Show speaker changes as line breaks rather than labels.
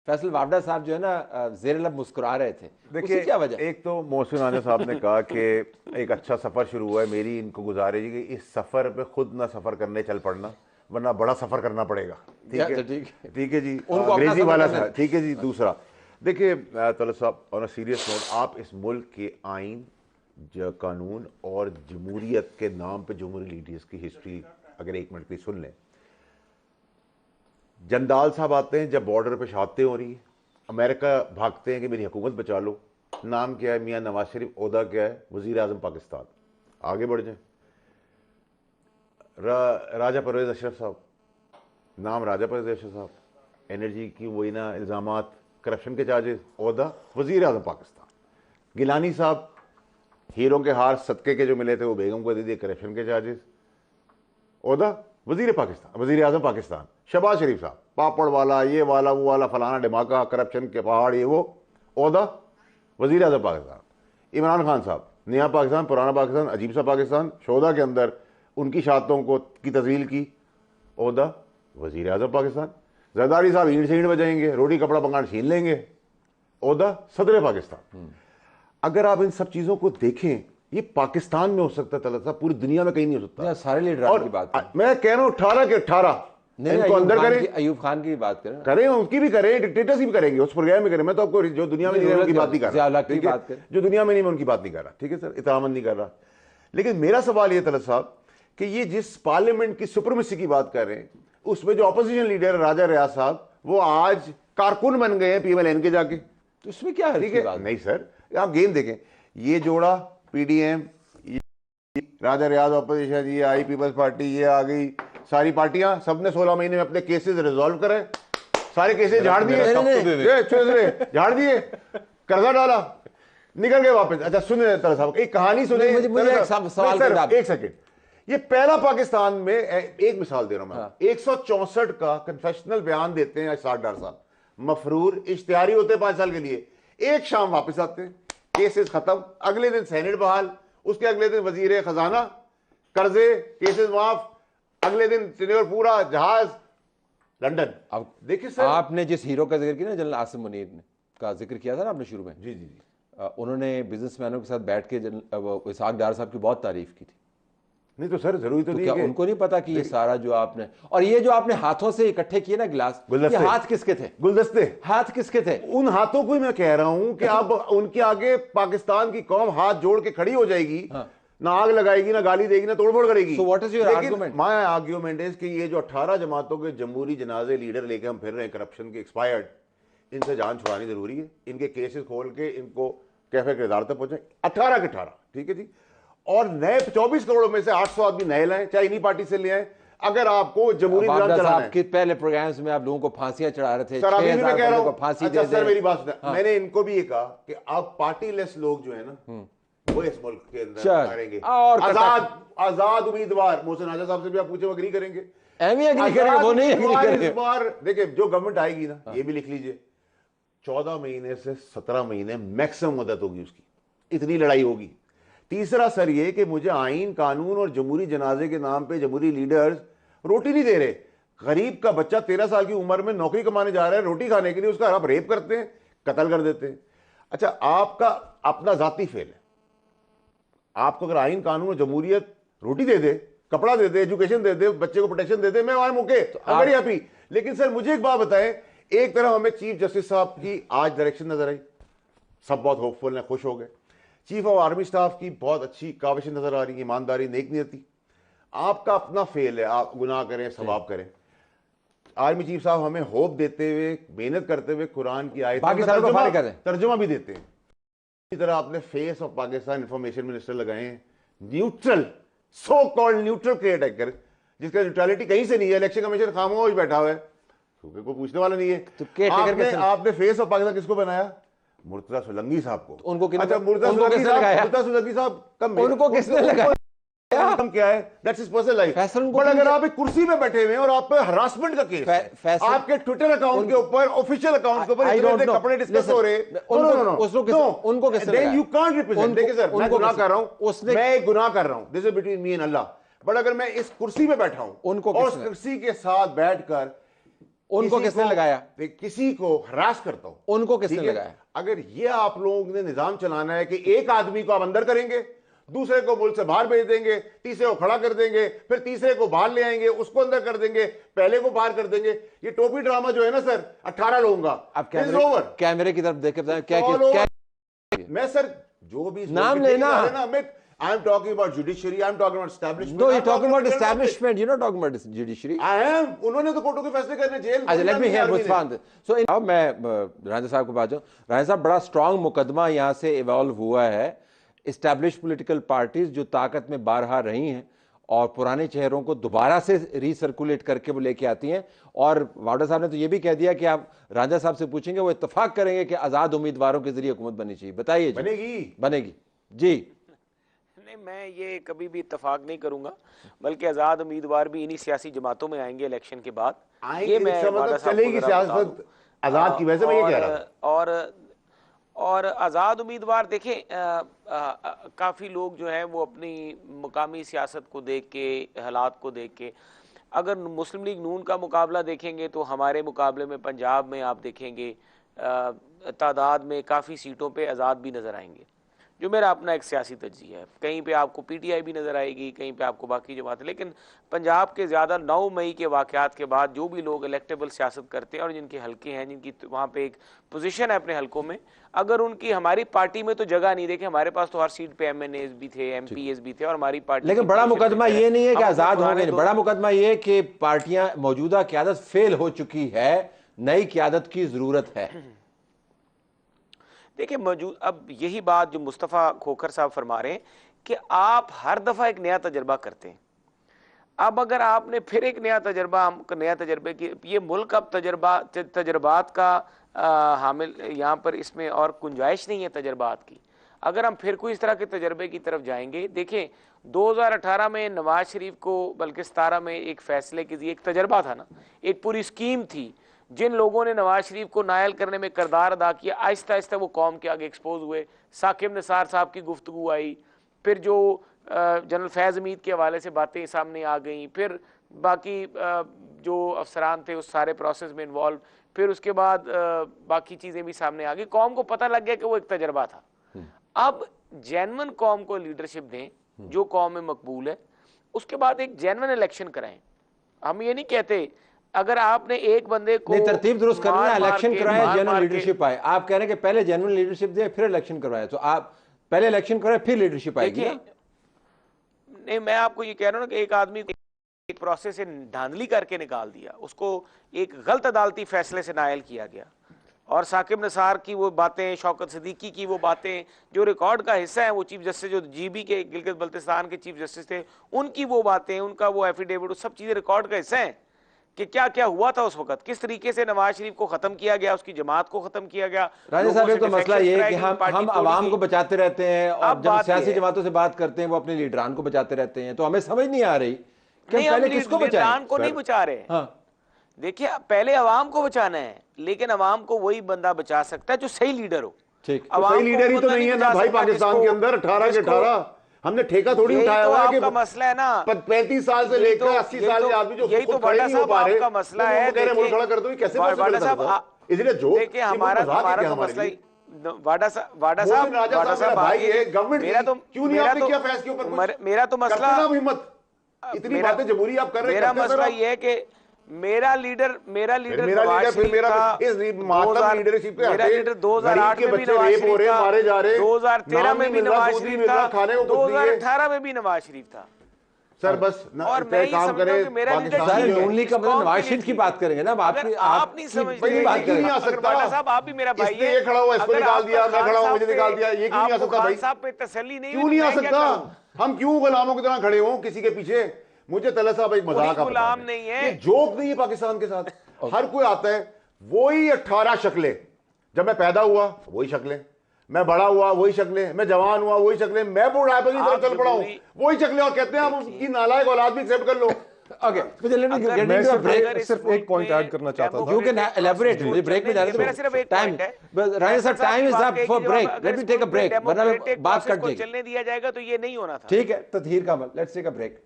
फैसल वावडा साहब जो है ना जेर लब मुस्कुरा रहे थे,
देखिए
क्या वजह?
एक तो मोहसिन आने साहब ने कहा कि एक अच्छा सफ़र शुरू हुआ है, मेरी इनको गुजारिश है कि इस सफ़र पे खुद ना सफ़र करने चल पड़ना, वरना बड़ा सफ़र करना पड़ेगा। ठीक है, ठीक है जी, अंग्रेजी वाला ठीक है जी। दूसरा देखिए तलत साहब, ऑन अ सीरियस नोट, आप इस मुल्क के आइन, कानून और जमहूरियत के नाम पे जमहूरी लीडर्स की हिस्ट्री अगर एक मिनट की सुन लें। जंदाल साहब आते हैं जब बॉर्डर पे शहादतें हो रही है, अमेरिका भागते हैं कि मेरी हुकूमत बचा लो। नाम क्या है? मियाँ नवाज शरीफ। ओहदा क्या है? वज़ीर आज़म पाकिस्तान। आगे बढ़ जाए, राजा परवेज़ अशरफ साहब, नाम राजा परवेज़ अशरफ साहब, एनर्जी की वही ना इल्ज़ामात, करप्शन के चार्जेस, ओहदा वज़ीर आज़म पाकिस्तान। गिलानी साहब, हीरों के हार सदके के जो मिले थे वो बेगम को दे दिए, करप्शन के चार्जेस, ओहदा वज़ीर पाकिस्तान, वज़ीर आज़म पाकिस्तान। शहबाज शरीफ साहब, पापड़ वाला, ये वाला, वो वाला, फलाना धमाका, करप्शन के पहाड़, ये वो, ओहदा वज़ीर आज़म पाकिस्तान। इमरान खान साहब, नया पाकिस्तान, पुराना पाकिस्तान, अजीब सा पाकिस्तान, शोधा के अंदर उनकी शहादतों को की तज़लील की, ओहदा वज़ीर आज़म पाकिस्तान। जरदारी साहब ईंट से ईंट बजाएंगे, रोटी कपड़ा मकान छीन लेंगे, ओहदा सदर पाकिस्तान। अगर आप इन सब चीज़ों को देखें, ये पाकिस्तान में हो सकता है तलत साहब, पूरी दुनिया में कहीं नहीं हो सकता।
सारे लीडर की बात
मैं कह रहा हूँ 18 के 18 इनको अंदर करें।
अयूब खान की बात करें,
करें उनकी भी करें, डिक्टेटर्स भी करेंगे, उस प्रोग्राम में करें। मैं तो आपको जो दुनिया में नहीं है उनकी बात नहीं कर रहा, ठीक है, जो दुनिया में नहीं मैं उनकी बात नहीं कर रहा, ठीक है सर, इतामत नहीं कर रहा। लेकिन मेरा सवाल ये तलत साहब कि ये जिस पार्लियामेंट की सुप्रीमेसी की बात कर रहे हैं, उसमें जो अपोजिशन लीडर राजा रियाज साहब, वो आज कारकुन बन गए हैं PMLN के जाके,
तो इसमें क्या है?
ठीक है, नहीं सर, आप गेम देखें, ये जोड़ा PDM, राजा रियाज अपोजिशन, ये आई पीपल्स पार्टी, ये आ गई, सारी पार्टियां, सबने 16 महीने में अपने केसेस रिजॉल्व करे, सारे केसेस झाड़ दिए, झाड़ दिए, कर्जा डाला, निकल गए वापस। अच्छा सुनिए तरह साहब, एक कहानी सुनिए, एक सेकंड। ये पहला पाकिस्तान में, एक मिसाल दे रहा हूं मैं, 164 का कन्फेशनल बयान देते हैं 60 डार साहब, मफरूर इश्तिहारी होते हैं 5 साल के लिए, एक शाम वापस आते हैं, केसेस खत्म, अगले दिन सेनेट बहाल, उसके अगले दिन वजीर खजाना, कर्जे, केसेस माफ, अगले दिन पूरा जहाज लंदन। अब देखिए सर,
आपने जिस हीरो का जिक्र किया ना, जनरल आसिम मुनीर ने का जिक्र किया था ना आपने शुरू में,
जी जी जी,
उन्होंने बिजनेसमैनों के साथ बैठ के इसाक डार साहब की बहुत तारीफ की थी।
नहीं तो सर जरूरी तो नहीं,
क्या उनको नहीं पता कि ये सारा जो आपने, और ये जो आपने हाथों से इकट्ठे किए ना गिलास, ये हाथ किसके थे?
गुलदस्ते,
हाथ किसके थे?
उन हाथों को ही मैं कह रहा हूं कि अब उनके आगे पाकिस्तान की कौम हाथ जोड़ के खड़ी हो जाएगी, ना आग लगाएगी, ना गाली देगी, ना तोड़फोड़ करेगी।
So what is your argument?
My argument is कि ये जो 18 जमातों के जमहूरी जनाजे लीडर लेके हम फिर रहे हैं, करप्शन के एक्सपायर्ड, इनसे जान छुड़ानी जरूरी है, इनके केसेस खोल के इनको कैफे किरदार तक पहुंचे, 18 के 18, ठीक है जी। और नए 24 करोड़ में से 800 आदमी नए लाए, चाहे इन्हीं पार्टी से ले आए। अगर आपको जमहूरी निजाम चलाना है,
पहले प्रोग्राम्स में आप लोगों को फांसियां चढ़ा रहे थे,
सर अभी भी मैं कह रहा हूं,
फांसी
अच्छा सर मेरी बात सुना, मैंने इनको भी ये कहा कि आप पार्टीलेस लोग जो है ना, वो इस मुल्क के अंदर करेंगे, और आजाद उम्मीदवार, मोहसिन आजा साहब से भी आप पूछे, एग्री करेंगे?
वो नहीं एग्री करेंगे।
इस बार देखिए जो गवर्नमेंट आएगी ना, ये भी लिख लीजिए, 14 महीने से 17 महीने मैक्सिमम मदद होगी उसकी, इतनी लड़ाई होगी। तीसरा सर ये कि मुझे आइन, कानून और जमहूरी जनाजे के नाम पे जमहूरी लीडर्स रोटी नहीं दे रहे। गरीब का बच्चा 13 साल की उम्र में नौकरी कमाने जा रहा है, रोटी खाने के लिए उसका आप रेप करते हैं, कत्ल कर देते हैं। अच्छा आपका अपना जाती फेल है, आपको अगर आइन, कानून और जमहूरियत रोटी दे दे, कपड़ा दे दे, एजुकेशन दे दे, बच्चे को प्रोटेक्शन दे दे, मैं वहां मुके वेरी हैप्पी। लेकिन सर मुझे एक बात बताएं, एक तरफ हमें चीफ जस्टिस साहब की आज डायरेक्शन नजर आई, सब बहुत होपफुल हैं, खुश हो गए। चीफ ऑफ आर्मी स्टाफ की बहुत अच्छी काविशें नजर आ रही है, ईमानदारी, नेक नियति। आपका अपना फेल है, आप गुनाह करें, सवाब करें। आर्मी चीफ साहब हमें होप देते हुए, मेहनत करते हुए कुरान की आयत तर्जुमा भी देते हैं। इसी तरह आपने face of Pakistan information minister लगाए हैं, neutral, so called neutral create कर, जिसका न्यूट्रलिटी कहीं से नहीं है। इलेक्शन कमीशन खामोश बैठा हुआ है क्योंकि कोई पूछने वाला नहीं है। तो आपने फेस ऑफ पाकिस्तान किसको बनाया? मुर्तजा सुलंगी साहब को।
उनको
अच्छा, मुर्तजा सुलंगी साहब कब,
उनको किसने लगाया?
क्या है, that's his personal life. But अगर आप एक कुर्सी पे बैठे हुए हैं और आप पे हरासमेंट का केस है, आपके ट्विटर अकाउंट के ऊपर, ऑफिशियल अकाउंट के ऊपर कपड़े डिस्कस हो रहे हैं, उनको देन यू कांट रिप्रेजेंट। देखिए सर, मैं गुनाह कर रहा हूं, मैं एक गुनाह कर रहा हूं, this is between me and Allah. But अगर मैं इस कुर्सी पे बैठा हूं और उस कुर्सी के साथ बैठकर
उनको किसने लगाया?
किसी को हरास करता हूं,
उनको किसने
ठीक है?
लगाया?
अगर ये आप लोगों ने निजाम चलाना है कि एक आदमी को आप अंदर करेंगे, दूसरे को मुल्क से बाहर भेज देंगे, तीसरे को खड़ा कर देंगे, फिर तीसरे को बाहर ले आएंगे, उसको अंदर कर देंगे, पहले को बाहर कर देंगे, ये टोपी ड्रामा जो है ना सर 18 लोगों का,
आप
कैमरे
की तरफ देख के बताएं क्या
मैं सर जो भी
नाम लेना,
I am talking about judiciary, I am talking about establishment.
No, you're talking about establishment. You're not talking about judiciary.
I am. उन्होंने तो कोर्टों के फैसले करने जेल.
अच्छा, let me hear Busfan. So अब मैं राजा साहब को बात जाऊँ. राजा साहब बड़ा स्ट्रांग मुकदमा यहाँ से इवॉल्व हुआ है. एस्टैब्लिश पॉलिटिकल पार्टीज जो ताकत में बारहा रही हैं और पुराने चेहरों को दोबारा से रीसर्कुलेट करके वो लेके आती हैं. और वाडा साहब ने तो ये भी कह दिया कि आप राजा साहब से पूछेंगे वो इत्तेफाक करेंगे कि आज़ाद उम्मीदवारों के जरिए हुकूमत बननी चाहिए. बताइए. बनेगी जी.
नहीं, मैं ये कभी भी इत्तेफाक नहीं करूंगा, बल्कि आज़ाद उम्मीदवार भी इन्हीं सियासी जमातों में आएंगे इलेक्शन के बाद. ये मैं
चलेगी सियासत आज़ाद की वजह से मैं ये कह रहा हूं.
और आज़ाद उम्मीदवार देखें, काफ़ी लोग जो है वो अपनी मुकामी सियासत को देख के, हालात को देख के, अगर मुस्लिम लीग नून का मुकाबला देखेंगे तो हमारे मुकाबले में पंजाब में आप देखेंगे तादाद में काफ़ी सीटों पे आज़ाद भी नज़र आएंगे, जो मेरा अपना एक सियासी तज्जिया है. कहीं पे आपको पीटीआई भी नज़र आएगी, कहीं पे आपको बाकी जमातें. लेकिन पंजाब के ज़्यादा 9 मई के वाक़यात के बाद जो भी लोग इलेक्टेबल सियासत करते हैं और जिनके हल्के हैं, जिनकी वहाँ पे एक पोजीशन है अपने हल्कों में, अगर उनकी हमारी पार्टी में तो जगह नहीं. देखे हमारे पास तो हर सीट पे MNAs भी थे, MPs भी थे, और हमारी पार्टी.
लेकिन बड़ा मुकदमा ये नहीं है कि आज़ाद हो गए, बड़ा मुकदमा ये कि पार्टियां मौजूदा क़यादत फेल हो चुकी है, नई क़यादत की ज़रूरत है.
देखिए मौजूद, अब यही बात जो मुस्तफ़ा खोखर साहब फरमा रहे हैं कि आप हर दफ़ा एक नया तजर्बा करते हैं. अब अगर आपने फिर एक नया तजर्बे की, ये मुल्क अब तजर्बात का हामिल, यहाँ पर इसमें और गुंजाइश नहीं है तजर्बात की. अगर हम फिर कोई इस तरह के तजर्बे की तरफ जाएंगे, देखें 2018 में नवाज शरीफ को, बल्कि 17 में एक फैसले के लिए एक तजर्बा था ना, एक पूरी स्कीम थी. जिन लोगों ने नवाज शरीफ को नायल करने में किरदार अदा किया, आहिस्ता आहिस्ता वो कौम के आगे एक्सपोज हुए. साकिब निसार साहब की गुफ्तगू आई, फिर जो जनरल फैज़ हमीद के हवाले से बातें सामने आ गई, फिर बाकी जो अफसरान थे उस सारे प्रोसेस में इन्वॉल्व, फिर उसके बाद बाकी चीज़ें भी सामने आ गई. कौम को पता लग गया कि वो एक तजर्बा था. अब जेन्युइन कौम को लीडरशिप दें जो कौम में मकबूल है, उसके बाद एक जेन्युइन इलेक्शन कराएं. हम ये नहीं कहते अगर आपने एक बंदे को
तरतीब दुरुस्त करना है, इलेक्शन कराए, जेन्युइन लीडरशिप आए. आप कह रहे हैं कि पहले जेन्युइन लीडरशिप दे फिर इलेक्शन करवाए, तो आप पहले इलेक्शन कराए फिर लीडरशिप आएगी.
नहीं, मैं आपको ये कह रहा हूं कि एक आदमी को एक प्रोसेस से धांधली करके निकाल दिया, उसको एक गलत अदालती फैसले से नायल किया गया, और साकिब निसार की वो बातें, शौकत सिद्दीकी की वो बातें जो रिकॉर्ड का हिस्सा है, वो चीफ जस्टिस जो GB के गिलगित बल्तिस्तान के चीफ जस्टिस थे, उनकी वो बातें, उनका वो एफिडेविट, सब चीज़ें रिकॉर्ड का हिस्सा है कि क्या क्या हुआ था उस वक्त, किस तरीके से नवाज शरीफ को खत्म किया गया, उसकी जमात को खत्म किया गया.
राजा साहब, एक तो मसला ये है कि हम आवाम को बचाते रहते हैं और जब सियासी जमातों से बात करते हैं वो अपने लीडरान को बचाते रहते हैं, तो हमें समझ नहीं आ रही कि हम पहले किसको बचाएं.
लीडरान को नहीं बचा रहे. हाँ, देखिए पहले अवाम को बचाना है, लेकिन अवाम को वही बंदा बचा सकता है जो सही लीडर हो.
ठीक,
सही लीडर ही तो नहीं है ना भाई पाकिस्तान के अंदर. 18 के 18 हमने ठेका थोड़ी उठाया हुआ है कि
मसला है ना,
35 साल से लेकर 80 साल के आदमी जो
यही तो वाडा साहब आपका मसला है.
मुल्क खड़ा कर दो, कैसे
वाडा साहब,
इसलिए जो
देखिए हमारा तो मसला ही वाडा साहब
भाई है गवर्नमेंट. मेरा तो क्यों नहीं आपने किया फैसले के ऊपर?
मेरा तो मसला,
हिम्मत इतनी बातें जमहूरी आप कर रहे हैं.
मेरा मसला ये है कि मेरा लीडर नवाज शरीफ था.
मेरा लीडर
2008 में भी नवाज शरीफ था, 2013 में भी नवाज शरीफ था, 2018 में भी नवाज शरीफ था.
सर बस
और मैं ये समझता हूं कि मेरा
लीडर नवाज शरीफ की बात करेंगे ना.
आप नहीं समझते, साहब आप भी मेरा भाई है.
ये खड़ा हुआ इसको निकाल दिया, मैं खड़ा हूं मुझे निकाल दिया, ये क्यों नहीं आ सकता भाई?
साहब पे तसल्ली नहीं,
क्यों नहीं आ सकता? हम क्यों गुलामों की तरह खड़े हों किसी के पीछे? मुझे तला साहब एक मजाक,
गुलाम नहीं है,
ये जोक नहीं है पाकिस्तान के साथ. हर कोई आता है वही 18 शक्लें. जब मैं पैदा हुआ वही शक्लें, मैं बड़ा हुआ वही शक्लें, मैं जवान हुआ वही शक्लें, मैं बुढ़ापे की तरफ चल पड़ा हूं वही शक्लें, और कहते हैं आप उसकी नालायक औलाद भी एक्सेप्ट कर लो.
ओके,
मैं सिर्फ एक पॉइंट ऐड करना चाहता था.
You can elaborate. मुझे ब्रेक में जाने दो.
मेरा सिर्फ एक पॉइंट है.
राजा साहब, time is up for break. Let me take a break, वरना बात कट जाएगी.
चलने दिया जाएगा तो ये नहीं होना था.
ठीक है, तदहीर का अमल. Let's take a break.